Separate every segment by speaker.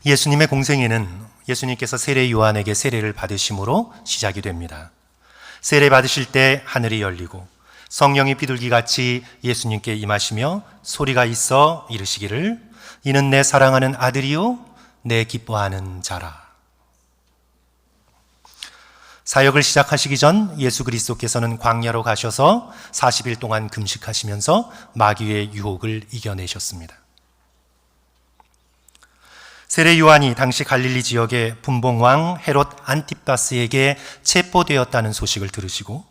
Speaker 1: 예수님의 공생애는 예수님께서 세례 요한에게 세례를 받으심으로 시작이 됩니다. 세례 받으실 때 하늘이 열리고 성령이 비둘기같이 예수님께 임하시며 소리가 있어 이르시기를 이는 내 사랑하는 아들이요 내 기뻐하는 자라. 사역을 시작하시기 전 예수 그리스도께서는 광야로 가셔서 40일 동안 금식하시면서 마귀의 유혹을 이겨내셨습니다. 세례 요한이 당시 갈릴리 지역의 분봉왕 헤롯 안티파스에게 체포되었다는 소식을 들으시고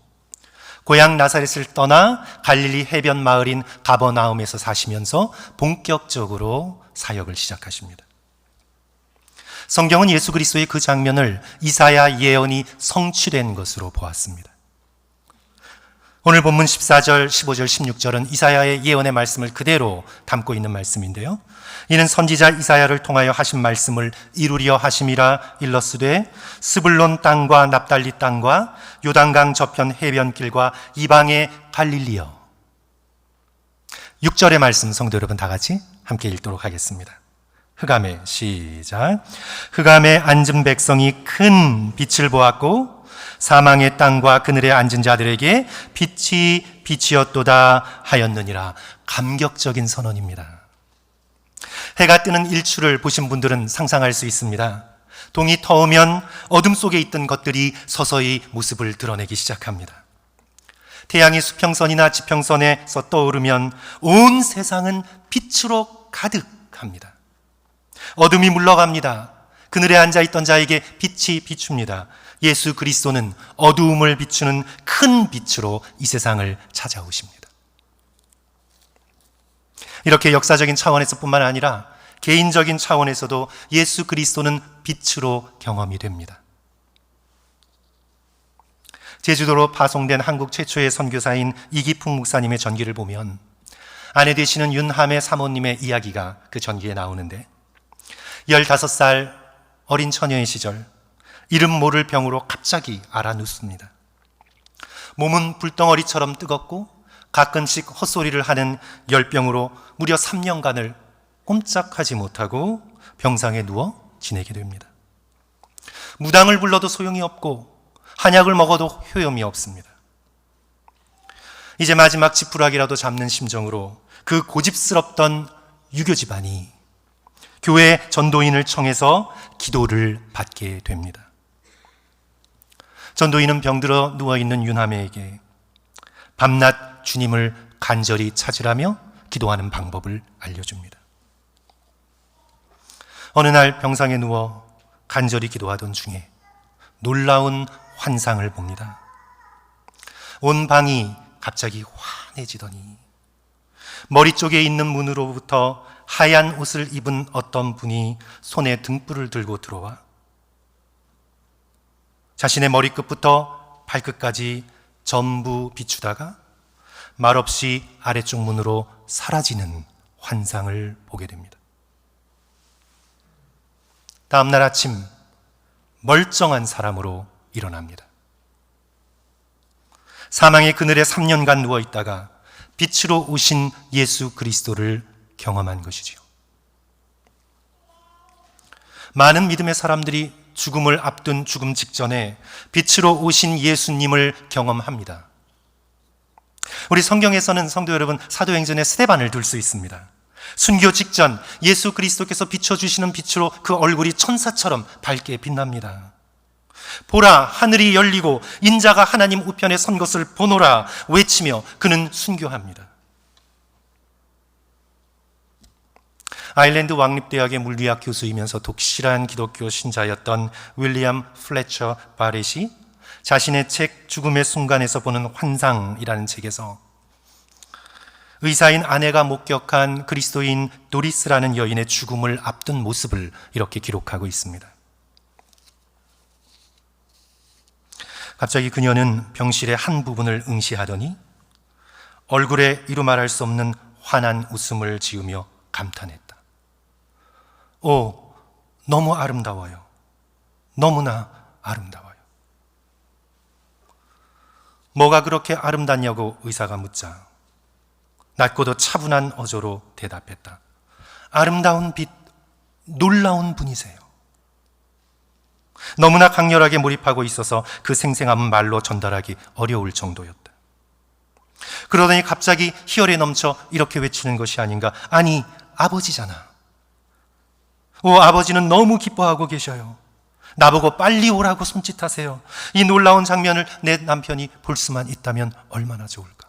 Speaker 1: 고향 나사렛을 떠나 갈릴리 해변 마을인 가버나움에서 사시면서 본격적으로 사역을 시작하십니다. 성경은 예수 그리스도의 그 장면을 이사야 예언이 성취된 것으로 보았습니다. 오늘 본문 14절, 15절, 16절은 이사야의 예언의 말씀을 그대로 담고 있는 말씀인데요. 이는 선지자 이사야를 통하여 하신 말씀을 이루려 하심이라 일러스되 스불론 땅과 납달리 땅과 요단강 저편 해변길과 이방의 갈릴리여. 6절의 말씀 성도 여러분 다 같이 함께 읽도록 하겠습니다. 흑암에 시작. 흑암에 앉은 백성이 큰 빛을 보았고 사망의 땅과 그늘에 앉은 자들에게 빛이 빛이었도다 하였느니라. 감격적인 선언입니다. 해가 뜨는 일출을 보신 분들은 상상할 수 있습니다. 동이 터오면 어둠 속에 있던 것들이 서서히 모습을 드러내기 시작합니다. 태양이 수평선이나 지평선에서 떠오르면 온 세상은 빛으로 가득합니다. 어둠이 물러갑니다. 그늘에 앉아있던 자에게 빛이 비춥니다. 예수 그리스도는 어두움을 비추는 큰 빛으로 이 세상을 찾아오십니다. 이렇게 역사적인 차원에서 뿐만 아니라 개인적인 차원에서도 예수 그리스도는 빛으로 경험이 됩니다. 제주도로 파송된 한국 최초의 선교사인 이기풍 목사님의 전기를 보면 아내 되시는 윤함의 사모님의 이야기가 그 전기에 나오는데 15살 어린 처녀의 시절 이름 모를 병으로 갑자기 앓아눕습니다. 몸은 불덩어리처럼 뜨겁고 가끔씩 헛소리를 하는 열병으로 무려 3년간을 꼼짝하지 못하고 병상에 누워 지내게 됩니다. 무당을 불러도 소용이 없고 한약을 먹어도 효험이 없습니다. 이제 마지막 지푸라기라도 잡는 심정으로 그 고집스럽던 유교 집안이 교회 전도인을 청해서 기도를 받게 됩니다. 전도인은 병들어 누워있는 윤하매에게 밤낮 주님을 간절히 찾으라며 기도하는 방법을 알려줍니다. 어느 날 병상에 누워 간절히 기도하던 중에 놀라운 환상을 봅니다. 온 방이 갑자기 환해지더니 머리 쪽에 있는 문으로부터 하얀 옷을 입은 어떤 분이 손에 등불을 들고 들어와 자신의 머리끝부터 발끝까지 전부 비추다가 말없이 아래쪽 문으로 사라지는 환상을 보게 됩니다. 다음 날 아침 멀쩡한 사람으로 일어납니다. 사망의 그늘에 3년간 누워있다가 빛으로 오신 예수 그리스도를 경험한 것이지요. 많은 믿음의 사람들이 죽음을 앞둔 죽음 직전에 빛으로 오신 예수님을 경험합니다. 우리 성경에서는 성도 여러분 사도행전에 스데반을 둘 수 있습니다. 순교 직전 예수 그리스도께서 비춰주시는 빛으로 그 얼굴이 천사처럼 밝게 빛납니다. 보라 하늘이 열리고 인자가 하나님 우편에 선 것을 보노라 외치며 그는 순교합니다. 아일랜드 왕립대학의 물리학 교수이면서 독실한 기독교 신자였던 윌리엄 플래처 바렛이 자신의 책 죽음의 순간에서 보는 환상이라는 책에서 의사인 아내가 목격한 그리스도인 도리스라는 여인의 죽음을 앞둔 모습을 이렇게 기록하고 있습니다. 갑자기 그녀는 병실의 한 부분을 응시하더니 얼굴에 이루 말할 수 없는 환한 웃음을 지으며 감탄했다. 오, 너무 아름다워요. 너무나 아름다워요. 뭐가 그렇게 아름답냐고 의사가 묻자 낮고도 차분한 어조로 대답했다. 아름다운 빛 놀라운 분이세요. 너무나 강렬하게 몰입하고 있어서 그 생생함은 말로 전달하기 어려울 정도였다. 그러더니 갑자기 희열에 넘쳐 이렇게 외치는 것이 아닌가. 아니, 아버지잖아. 아버지는 너무 기뻐하고 계셔요. 나보고 빨리 오라고 손짓하세요. 이 놀라운 장면을 내 남편이 볼 수만 있다면 얼마나 좋을까.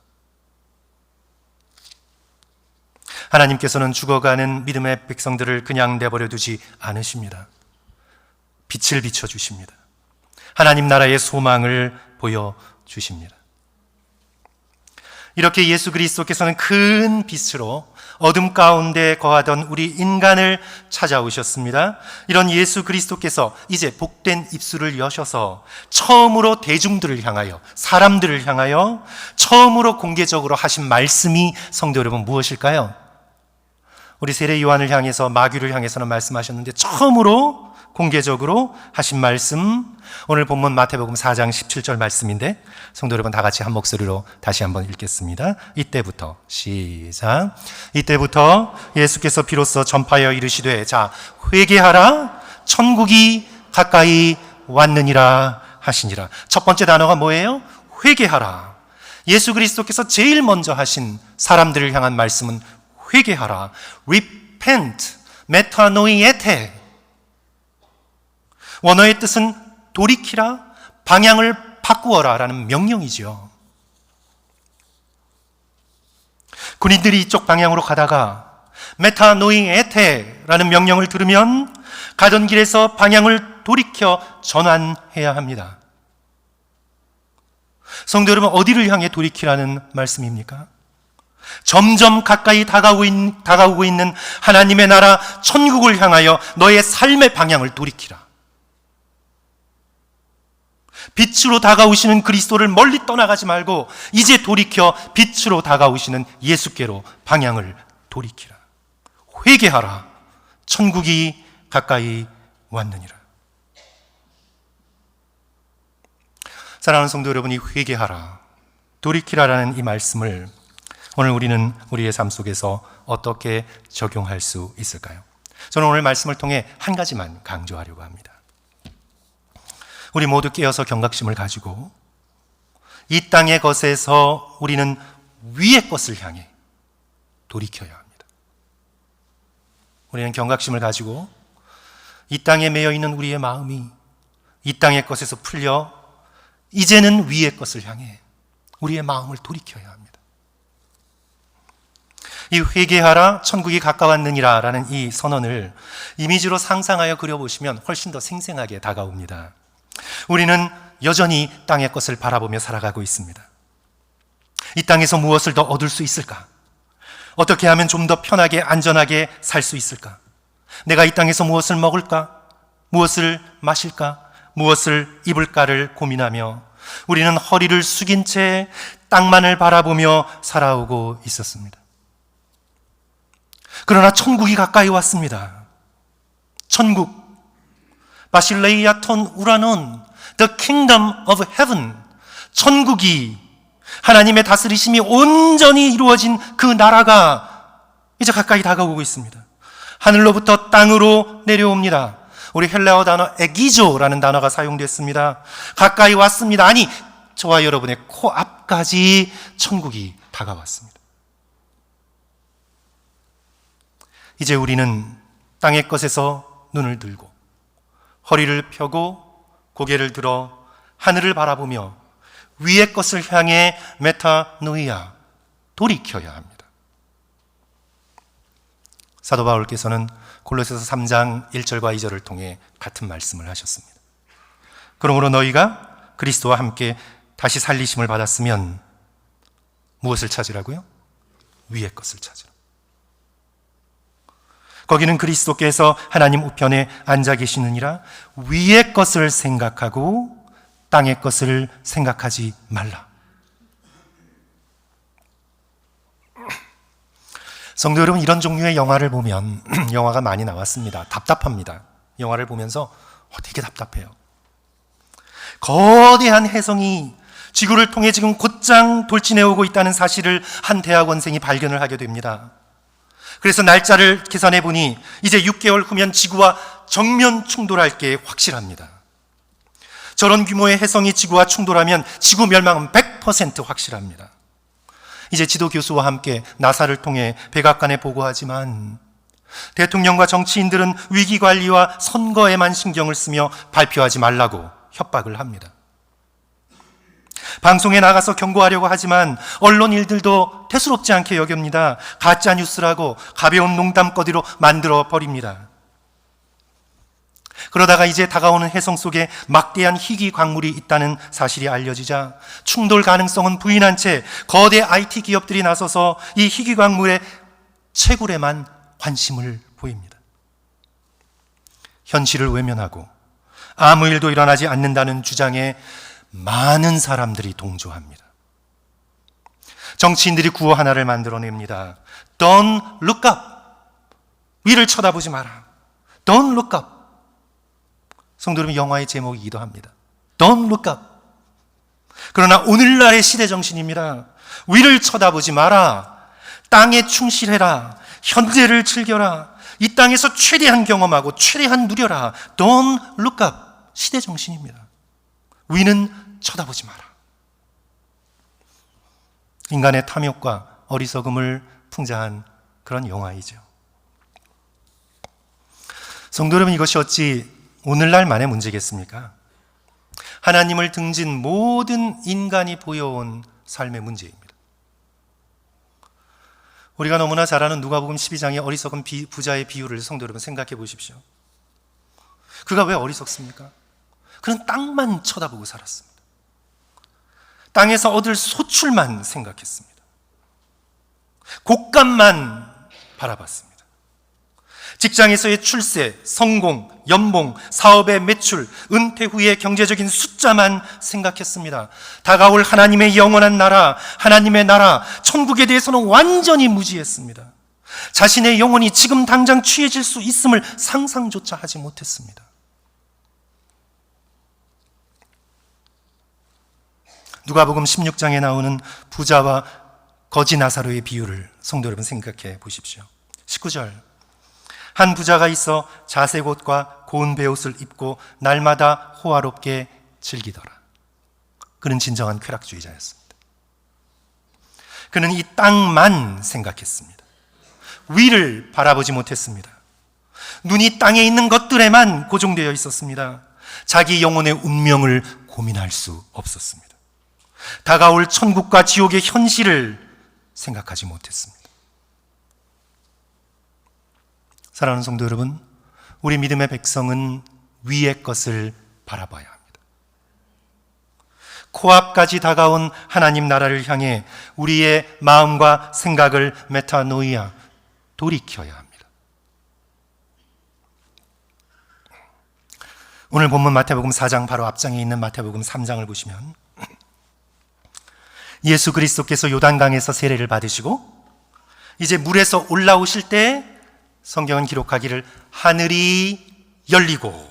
Speaker 1: 하나님께서는 죽어가는 믿음의 백성들을 그냥 내버려 두지 않으십니다. 빛을 비춰주십니다. 하나님 나라의 소망을 보여주십니다. 이렇게 예수 그리스도께서는 큰 빛으로 어둠 가운데 거하던 우리 인간을 찾아오셨습니다. 이런 예수 그리스도께서 이제 복된 입술을 여셔서 처음으로 대중들을 향하여, 사람들을 향하여 처음으로 공개적으로 하신 말씀이 성도 여러분 무엇일까요? 우리 세례 요한을 향해서, 마귀를 향해서는 말씀하셨는데 처음으로 공개적으로 하신 말씀, 오늘 본문 마태복음 4장 17절 말씀인데 성도 여러분 다 같이 한 목소리로 다시 한번 읽겠습니다. 이때부터, 시작. 이때부터 예수께서 비로소 전파하여 이르시되, 자, 회개하라, 천국이 가까이 왔느니라 하시니라. 첫 번째 단어가 뭐예요? 회개하라. 예수 그리스도께서 제일 먼저 하신 사람들을 향한 말씀은 회개하라. repent, 메타노이에테. 원어의 뜻은 돌이키라, 방향을 바꾸어라 라는 명령이지요. 군인들이 이쪽 방향으로 가다가 메타노이에테라는 명령을 들으면 가던 길에서 방향을 돌이켜 전환해야 합니다. 성도 여러분, 어디를 향해 돌이키라는 말씀입니까? 점점 가까이 다가오고 있는 하나님의 나라 천국을 향하여 너의 삶의 방향을 돌이키라. 빛으로 다가오시는 그리스도를 멀리 떠나가지 말고 이제 돌이켜 빛으로 다가오시는 예수께로 방향을 돌이키라. 회개하라. 천국이 가까이 왔느니라. 사랑하는 성도 여러분이 회개하라, 돌이키라라는 이 말씀을 오늘 우리는 우리의 삶 속에서 어떻게 적용할 수 있을까요? 저는 오늘 말씀을 통해 한 가지만 강조하려고 합니다. 우리 모두 깨어서 경각심을 가지고 이 땅의 것에서 우리는 위의 것을 향해 돌이켜야 합니다. 우리는 경각심을 가지고 이 땅에 매여 있는 우리의 마음이 이 땅의 것에서 풀려 이제는 위의 것을 향해 우리의 마음을 돌이켜야 합니다. 이 회개하라, 천국이 가까웠느니라 라는 이 선언을 이미지로 상상하여 그려보시면 훨씬 더 생생하게 다가옵니다. 우리는 여전히 땅의 것을 바라보며 살아가고 있습니다. 이 땅에서 무엇을 더 얻을 수 있을까? 어떻게 하면 좀 더 편하게 안전하게 살 수 있을까? 내가 이 땅에서 무엇을 먹을까? 무엇을 마실까? 무엇을 입을까를 고민하며 우리는 허리를 숙인 채 땅만을 바라보며 살아오고 있었습니다. 그러나 천국이 가까이 왔습니다. 천국, 바실레이아 톤 우라논, the kingdom of heaven, 천국이, 하나님의 다스리심이 온전히 이루어진 그 나라가 이제 가까이 다가오고 있습니다. 하늘로부터 땅으로 내려옵니다. 우리 헬라어 단어 에기조라는 단어가 사용됐습니다. 가까이 왔습니다. 아니, 저와 여러분의 코앞까지 천국이 다가왔습니다. 이제 우리는 땅의 것에서 눈을 들고 허리를 펴고 고개를 들어 하늘을 바라보며 위의 것을 향해 메타노이아, 돌이켜야 합니다. 사도 바울께서는 골로새서 3장 1절과 2절을 통해 같은 말씀을 하셨습니다. 그러므로 너희가 그리스도와 함께 다시 살리심을 받았으면 무엇을 찾으라고요? 위의 것을 찾으라. 거기는 그리스도께서 하나님 우편에 앉아 계시느니라. 위의 것을 생각하고 땅의 것을 생각하지 말라. 성도 여러분, 이런 종류의 영화를 보면 영화가 많이 나왔습니다. 답답합니다. 영화를 보면서 되게 답답해요. 거대한 혜성이 지구를 통해 지금 곧장 돌진해 오고 있다는 사실을 한 대학원생이 발견을 하게 됩니다. 그래서 날짜를 계산해 보니 이제 6개월 후면 지구와 정면 충돌할 게 확실합니다. 저런 규모의 혜성이 지구와 충돌하면 지구 멸망은 100% 확실합니다. 이제 지도교수와 함께 나사를 통해 백악관에 보고하지만 대통령과 정치인들은 위기관리와 선거에만 신경을 쓰며 발표하지 말라고 협박을 합니다. 방송에 나가서 경고하려고 하지만 언론 일들도 대수롭지 않게 여깁니다. 가짜 뉴스라고 가벼운 농담거리로 만들어 버립니다. 그러다가 이제 다가오는 혜성 속에 막대한 희귀 광물이 있다는 사실이 알려지자 충돌 가능성은 부인한 채 거대 IT 기업들이 나서서 이 희귀 광물의 채굴에만 관심을 보입니다. 현실을 외면하고 아무 일도 일어나지 않는다는 주장에 많은 사람들이 동조합니다. 정치인들이 구호 하나를 만들어냅니다. Don't look up. 위를 쳐다보지 마라. Don't look up. 성도 여러분, 영화의 제목이기도 합니다. Don't look up. 그러나 오늘날의 시대 정신입니다. 위를 쳐다보지 마라. 땅에 충실해라. 현재를 즐겨라. 이 땅에서 최대한 경험하고 최대한 누려라. Don't look up. 시대 정신입니다. 위는 쳐다보지 마라. 인간의 탐욕과 어리석음을 풍자한 그런 영화이죠. 성도 여러분, 이것이 어찌 오늘날만의 문제겠습니까? 하나님을 등진 모든 인간이 보여온 삶의 문제입니다. 우리가 너무나 잘 아는 누가복음 12장의 어리석은 부자의 비유를 성도 여러분 생각해 보십시오. 그가 왜 어리석습니까? 그는 땅만 쳐다보고 살았습니다. 땅에서 얻을 소출만 생각했습니다. 곶감만 바라봤습니다. 직장에서의 출세, 성공, 연봉, 사업의 매출, 은퇴 후의 경제적인 숫자만 생각했습니다. 다가올 하나님의 영원한 나라, 하나님의 나라, 천국에 대해서는 완전히 무지했습니다. 자신의 영혼이 지금 당장 취해질 수 있음을 상상조차 하지 못했습니다. 누가복음 16장에 나오는 부자와 거지 나사로의 비유를 성도 여러분 생각해 보십시오. 19절, 한 부자가 있어 자색 옷과 고운 베옷을 입고 날마다 호화롭게 즐기더라. 그는 진정한 쾌락주의자였습니다. 그는 이 땅만 생각했습니다. 위를 바라보지 못했습니다. 눈이 땅에 있는 것들에만 고정되어 있었습니다. 자기 영혼의 운명을 고민할 수 없었습니다. 다가올 천국과 지옥의 현실을 생각하지 못했습니다. 사랑하는 성도 여러분, 우리 믿음의 백성은 위의 것을 바라봐야 합니다. 코앞까지 다가온 하나님 나라를 향해 우리의 마음과 생각을 메타노이아, 돌이켜야 합니다. 오늘 본문 마태복음 4장 바로 앞장에 있는 마태복음 3장을 보시면 예수 그리스도께서 요단강에서 세례를 받으시고 이제 물에서 올라오실 때 성경은 기록하기를 하늘이 열리고,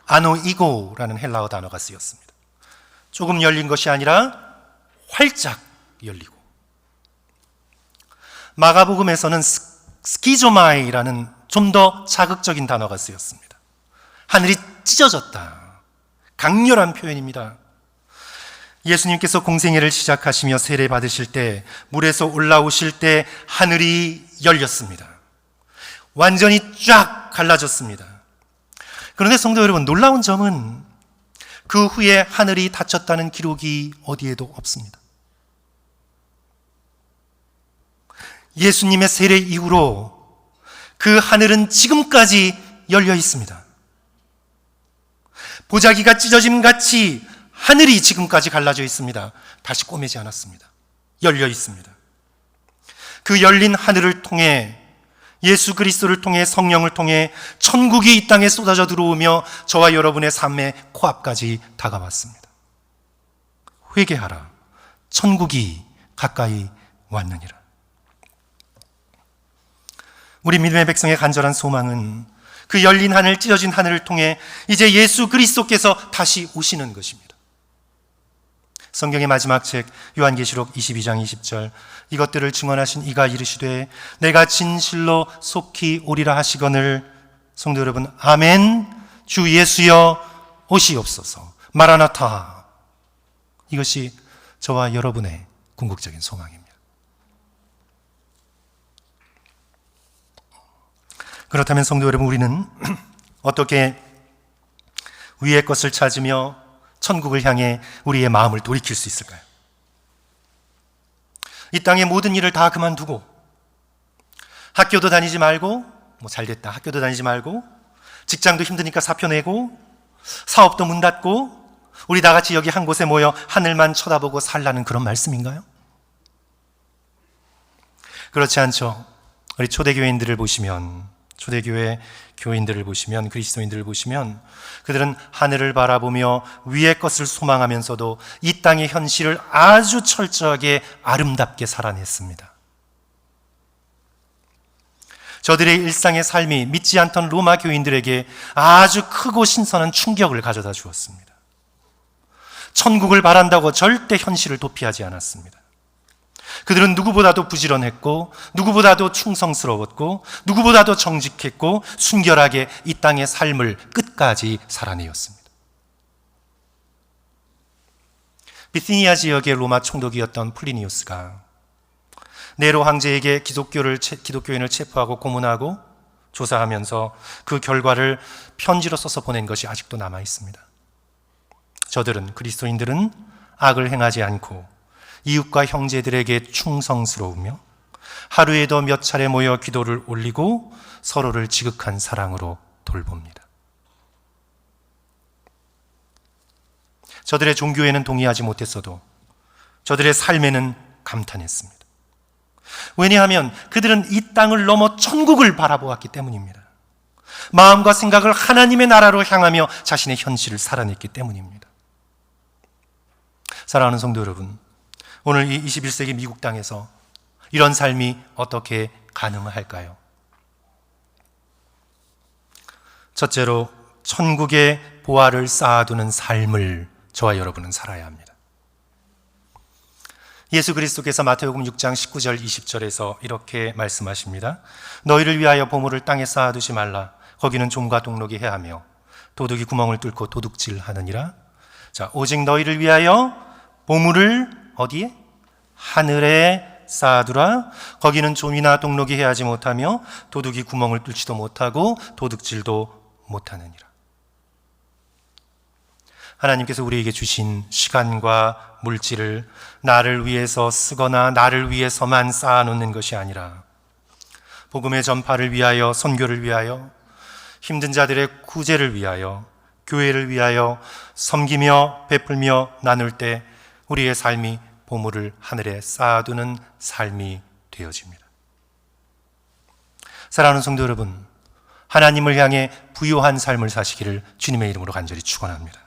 Speaker 1: 아노이고라는 헬라어 단어가 쓰였습니다. 조금 열린 것이 아니라 활짝 열리고, 마가복음에서는 스키조마이라는 좀 더 자극적인 단어가 쓰였습니다. 하늘이 찢어졌다. 강렬한 표현입니다. 예수님께서 공생애를 시작하시며 세례 받으실 때, 물에서 올라오실 때 하늘이 열렸습니다. 완전히 쫙 갈라졌습니다. 그런데 성도 여러분, 놀라운 점은 그 후에 하늘이 닫혔다는 기록이 어디에도 없습니다. 예수님의 세례 이후로 그 하늘은 지금까지 열려 있습니다. 보자기가 찢어짐같이 하늘이 지금까지 갈라져 있습니다. 다시 꼬매지 않았습니다. 열려 있습니다. 그 열린 하늘을 통해, 예수 그리스도를 통해, 성령을 통해 천국이 이 땅에 쏟아져 들어오며 저와 여러분의 삶의 코앞까지 다가왔습니다. 회개하라. 천국이 가까이 왔느니라. 우리 믿음의 백성의 간절한 소망은 그 열린 하늘, 찢어진 하늘을 통해 이제 예수 그리스도께서 다시 오시는 것입니다. 성경의 마지막 책 요한계시록 22장 20절, 이것들을 증언하신 이가 이르시되 내가 진실로 속히 오리라 하시거늘. 성도 여러분, 아멘. 주 예수여 오시옵소서. 마라나타. 이것이 저와 여러분의 궁극적인 소망입니다. 그렇다면 성도 여러분, 우리는 어떻게 위의 것을 찾으며 천국을 향해 우리의 마음을 돌이킬 수 있을까요? 이 땅의 모든 일을 다 그만두고, 학교도 다니지 말고, 잘됐다, 학교도 다니지 말고, 직장도 힘드니까 사표 내고, 사업도 문 닫고, 우리 다 같이 여기 한 곳에 모여 하늘만 쳐다보고 살라는 그런 말씀인가요? 그렇지 않죠. 우리 초대교인들을 보시면, 초대교회 교인들을 보시면, 그리스도인들을 보시면 그들은 하늘을 바라보며 위의 것을 소망하면서도 이 땅의 현실을 아주 철저하게 아름답게 살아냈습니다. 저들의 일상의 삶이 믿지 않던 로마 교인들에게 아주 크고 신선한 충격을 가져다 주었습니다. 천국을 바란다고 절대 현실을 도피하지 않았습니다. 그들은 누구보다도 부지런했고, 누구보다도 충성스러웠고, 누구보다도 정직했고, 순결하게 이 땅의 삶을 끝까지 살아내었습니다. 비티니아 지역의 로마 총독이었던 플리니우스가 네로 황제에게 기독교인을 체포하고 고문하고 조사하면서 그 결과를 편지로 써서 보낸 것이 아직도 남아 있습니다. 저들은, 그리스도인들은 악을 행하지 않고 이웃과 형제들에게 충성스러우며 하루에도 몇 차례 모여 기도를 올리고 서로를 지극한 사랑으로 돌봅니다. 저들의 종교에는 동의하지 못했어도 저들의 삶에는 감탄했습니다. 왜냐하면 그들은 이 땅을 넘어 천국을 바라보았기 때문입니다. 마음과 생각을 하나님의 나라로 향하며 자신의 현실을 살아냈기 때문입니다. 사랑하는 성도 여러분, 오늘 이 21세기 미국 땅에서 이런 삶이 어떻게 가능할까요? 첫째로, 천국의 보화를 쌓아두는 삶을 저와 여러분은 살아야 합니다. 예수 그리스도께서 마태복음 6장 19절 20절에서 이렇게 말씀하십니다. 너희를 위하여 보물을 땅에 쌓아두지 말라. 거기는 좀과 동록이 해하며 도둑이 구멍을 뚫고 도둑질하느니라. 자, 오직 너희를 위하여 보물을 어디에? 하늘에 쌓아두라. 거기는 좀이나 동록이 해하지 못하며 도둑이 구멍을 뚫지도 못하고 도둑질도 못하느니라. 하나님께서 우리에게 주신 시간과 물질을 나를 위해서 쓰거나 나를 위해서만 쌓아놓는 것이 아니라 복음의 전파를 위하여, 선교를 위하여, 힘든 자들의 구제를 위하여, 교회를 위하여 섬기며 베풀며 나눌 때 우리의 삶이 보물을 하늘에 쌓아두는 삶이 되어집니다. 사랑하는 성도 여러분, 하나님을 향해 부요한 삶을 사시기를 주님의 이름으로 간절히 축원합니다.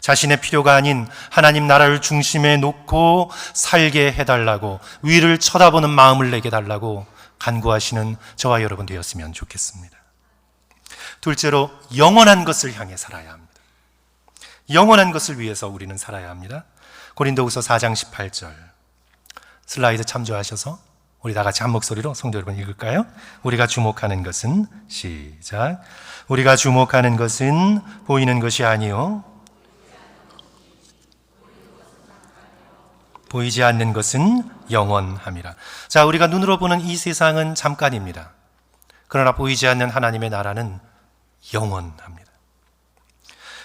Speaker 1: 자신의 필요가 아닌 하나님 나라를 중심에 놓고 살게 해달라고, 위를 쳐다보는 마음을 내게 달라고 간구하시는 저와 여러분 되었으면 좋겠습니다. 둘째로, 영원한 것을 향해 살아야 합니다. 영원한 것을 위해서 우리는 살아야 합니다. 고린도후서 4장 18절 슬라이드 참조하셔서 우리 다 같이 한 목소리로 성도 여러분 읽을까요? 우리가 주목하는 것은, 시작, 우리가 주목하는 것은 보이는 것이 아니요 보이지 않는 것은 영원함이라. 자, 우리가 눈으로 보는 이 세상은 잠깐입니다. 그러나 보이지 않는 하나님의 나라는 영원합니다.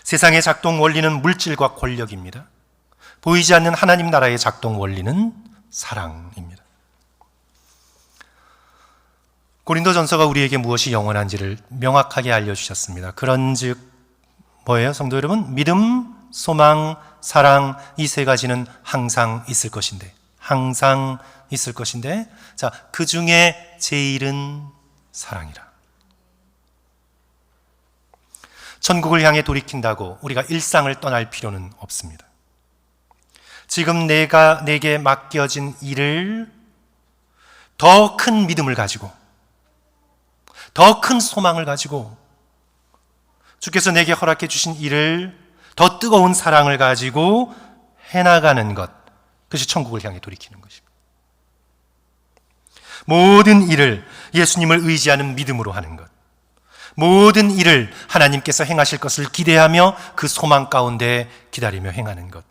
Speaker 1: 세상의 작동 원리는 물질과 권력입니다. 보이지 않는 하나님 나라의 작동 원리는 사랑입니다. 고린도전서가 우리에게 무엇이 영원한지를 명확하게 알려주셨습니다. 그런즉 뭐예요, 성도 여러분? 믿음, 소망, 사랑, 이 세 가지는 항상 있을 것인데, 항상 있을 것인데, 자, 그 중에 제일은 사랑이라. 천국을 향해 돌이킨다고 우리가 일상을 떠날 필요는 없습니다. 지금 내게 맡겨진 일을 더 큰 믿음을 가지고, 더 큰 소망을 가지고, 주께서 내게 허락해 주신 일을 더 뜨거운 사랑을 가지고 해나가는 것, 그것이 천국을 향해 돌이키는 것입니다. 모든 일을 예수님을 의지하는 믿음으로 하는 것, 모든 일을 하나님께서 행하실 것을 기대하며 그 소망 가운데 기다리며 행하는 것,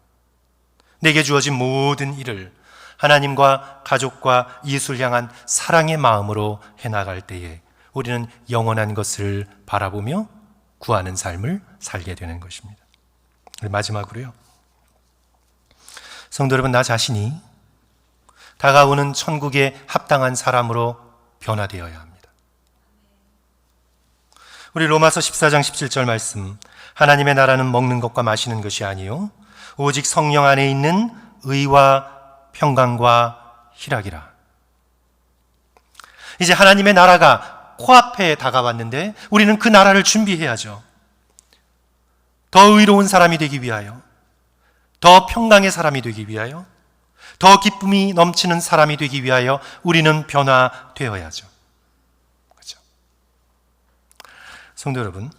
Speaker 1: 내게 주어진 모든 일을 하나님과 가족과 이웃을 향한 사랑의 마음으로 해나갈 때에 우리는 영원한 것을 바라보며 구하는 삶을 살게 되는 것입니다. 마지막으로요, 성도 여러분, 나 자신이 다가오는 천국에 합당한 사람으로 변화되어야 합니다. 우리 로마서 14장 17절 말씀, 하나님의 나라는 먹는 것과 마시는 것이 아니요 오직 성령 안에 있는 의와 평강과 희락이라. 이제 하나님의 나라가 코앞에 다가왔는데 우리는 그 나라를 준비해야죠. 더 의로운 사람이 되기 위하여, 더 평강의 사람이 되기 위하여, 더 기쁨이 넘치는 사람이 되기 위하여 우리는 변화되어야죠. 그렇죠? 성도 여러분,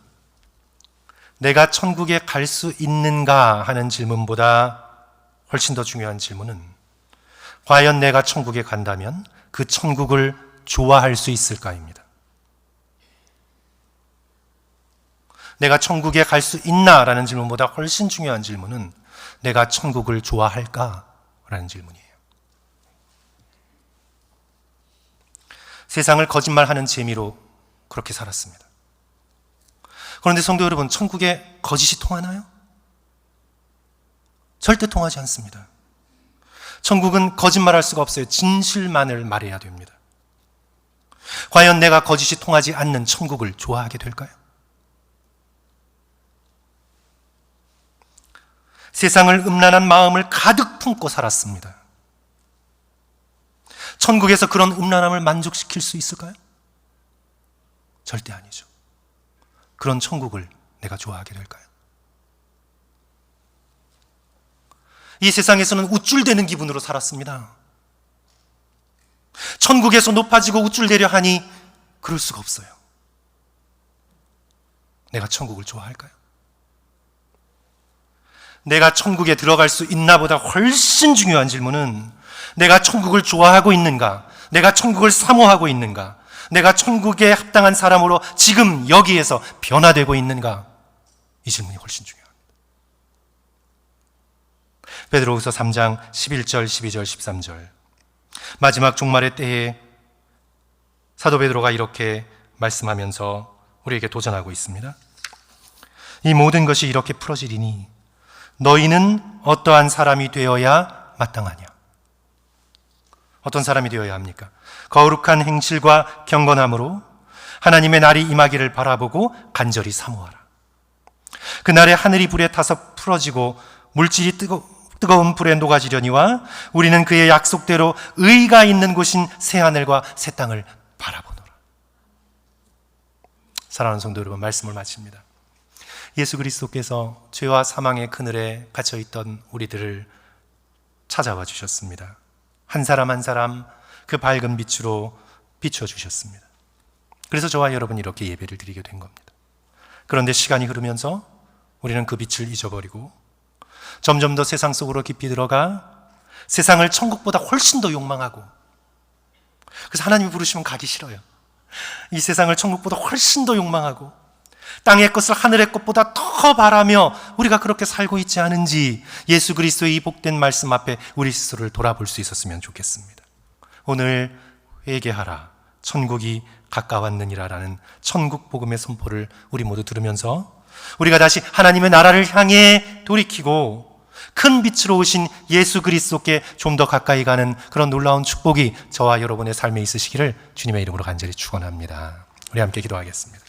Speaker 1: 내가 천국에 갈 수 있는가 하는 질문보다 훨씬 더 중요한 질문은, 과연 내가 천국에 간다면 그 천국을 좋아할 수 있을까입니다. 내가 천국에 갈 수 있나라는 질문보다 훨씬 중요한 질문은 내가 천국을 좋아할까라는 질문이에요. 세상을 거짓말하는 재미로 그렇게 살았습니다. 그런데 성도 여러분, 천국에 거짓이 통하나요? 절대 통하지 않습니다. 천국은 거짓말할 수가 없어요. 진실만을 말해야 됩니다. 과연 내가 거짓이 통하지 않는 천국을 좋아하게 될까요? 세상을 음란한 마음을 가득 품고 살았습니다. 천국에서 그런 음란함을 만족시킬 수 있을까요? 절대 아니죠. 그런 천국을 내가 좋아하게 될까요? 이 세상에서는 우쭐대는 기분으로 살았습니다. 천국에서 높아지고 우쭐대려 하니 그럴 수가 없어요. 내가 천국을 좋아할까요? 내가 천국에 들어갈 수 있나 보다 훨씬 중요한 질문은, 내가 천국을 좋아하고 있는가? 내가 천국을 사모하고 있는가? 내가 천국에 합당한 사람으로 지금 여기에서 변화되고 있는가? 이 질문이 훨씬 중요합니다. 베드로후서 3장 11절, 12절, 13절, 마지막 종말의 때에 사도 베드로가 이렇게 말씀하면서 우리에게 도전하고 있습니다. 이 모든 것이 이렇게 풀어지리니 너희는 어떠한 사람이 되어야 마땅하냐? 어떤 사람이 되어야 합니까? 거룩한 행실과 경건함으로 하나님의 날이 임하기를 바라보고 간절히 사모하라. 그날에 하늘이 불에 타서 풀어지고 물질이 뜨거운 불에 녹아지려니와 우리는 그의 약속대로 의가 있는 곳인 새하늘과 새 땅을 바라보노라. 사랑하는 성도 여러분, 말씀을 마칩니다. 예수 그리스도께서 죄와 사망의 그늘에 갇혀있던 우리들을 찾아와 주셨습니다. 한 사람 한 사람 그 밝은 빛으로 비춰주셨습니다. 그래서 저와 여러분이 이렇게 예배를 드리게 된 겁니다. 그런데 시간이 흐르면서 우리는 그 빛을 잊어버리고 점점 더 세상 속으로 깊이 들어가 세상을 천국보다 훨씬 더 욕망하고, 그래서 하나님이 부르시면 가기 싫어요. 이 세상을 천국보다 훨씬 더 욕망하고 땅의 것을 하늘의 것보다 더 바라며 우리가 그렇게 살고 있지 않은지 예수 그리스도의 이 복된 말씀 앞에 우리 스스로를 돌아볼 수 있었으면 좋겠습니다. 오늘 회개하라, 천국이 가까웠느니라 라는 천국 복음의 선포를 우리 모두 들으면서 우리가 다시 하나님의 나라를 향해 돌이키고 큰 빛으로 오신 예수 그리스도께 좀 더 가까이 가는 그런 놀라운 축복이 저와 여러분의 삶에 있으시기를 주님의 이름으로 간절히 축원합니다. 우리 함께 기도하겠습니다.